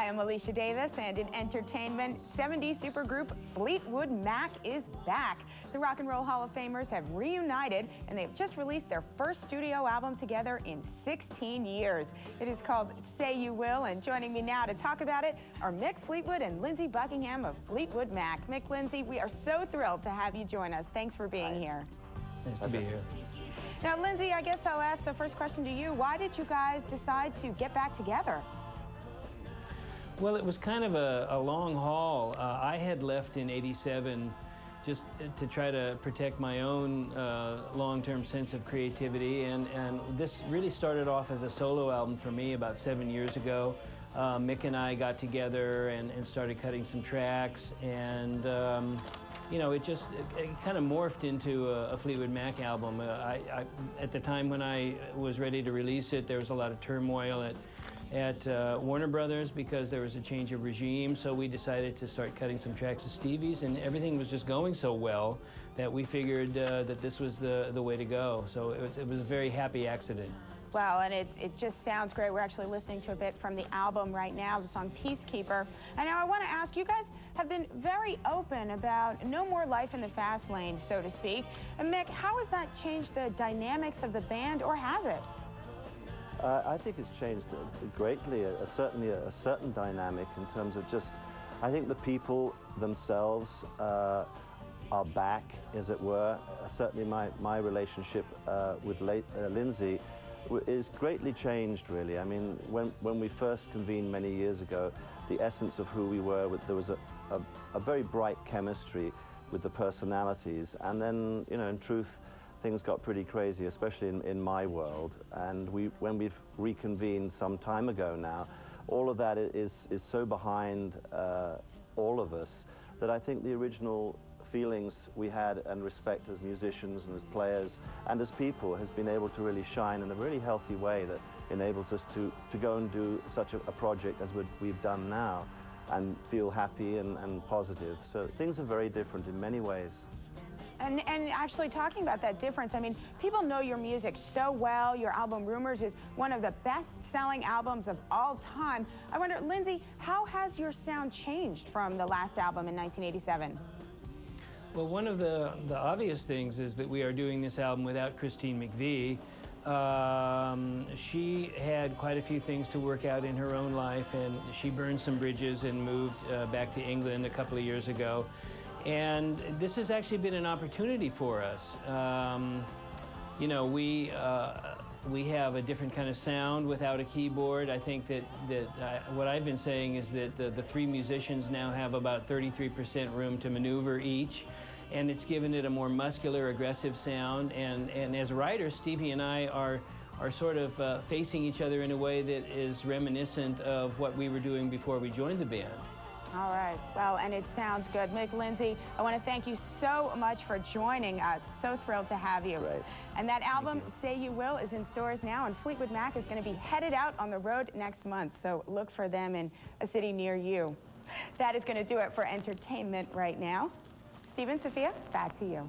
am Alicia Davis, and in entertainment, 70s supergroup Fleetwood Mac is back. The Rock and Roll Hall of Famers have reunited, and they've just released their first studio album together in 16 years. It is called Say You Will, and joining me now to talk about it are Mick Fleetwood and Lindsey Buckingham of Fleetwood Mac. Mick, Lindsey, we are so thrilled to have you join us. Thanks for being here. Nice to be here. Now, Lindsey, I guess I'll ask the first question to you. Why did you guys decide to get back together? Well, it was kind of a long haul. I had left in '87 just to try to protect my own long-term sense of creativity, and this really started off as a solo album for me about 7 years ago. Mick and I got together and started cutting some tracks, and you know, it kind of morphed into a Fleetwood Mac album. At the time when I was ready to release it, there was a lot of turmoil at Warner Brothers because there was a change of regime, so we decided to start cutting some tracks of Stevie's, and everything was just going so well that we figured that this was the way to go. So it was a very happy accident. Well, and it just sounds great. We're actually listening to a bit from the album right now, the song Peacekeeper. And now I want to ask, you guys have been very open about no more life in the fast lane, so to speak. And Mick, how has that changed the dynamics of the band, or has it? I think it's changed greatly, certainly a certain dynamic in terms of just, I think the people themselves are back, as it were. Certainly my relationship with Lindsey is greatly changed, really. I mean, when we first convened many years ago, the essence of who we were, there was a very bright chemistry with the personalities, and then, you know, in truth, things got pretty crazy, especially in my world. And when we've reconvened some time ago now, all of that is so behind all of us that I think the original feelings we had and respect as musicians and as players and as people has been able to really shine in a really healthy way that enables us to go and do such a project as we've done now and feel happy and positive. So things are very different in many ways. And actually talking about that difference, I mean, people know your music so well. Your album, Rumors, is one of the best-selling albums of all time. I wonder, Lindsey, how has your sound changed from the last album in 1987? Well, one of the obvious things is that we are doing this album without Christine McVie. She had quite a few things to work out in her own life, and she burned some bridges and moved back to England a couple of years ago. And this has actually been an opportunity for us. You know, we have a different kind of sound without a keyboard. I think that what I've been saying is that the three musicians now have about 33% room to maneuver each, and it's given it a more muscular, aggressive sound. And as writers, Stevie and I are sort of facing each other in a way that is reminiscent of what we were doing before we joined the band. All right. Well, and it sounds good. Mick, Lindsey, I want to thank you so much for joining us. So thrilled to have you. Right. And that album, Say You Will, is in stores now, and Fleetwood Mac is going to be headed out on the road next month, so look for them in a city near you. That is going to do it for entertainment right now. Stephen, Sophia, back to you.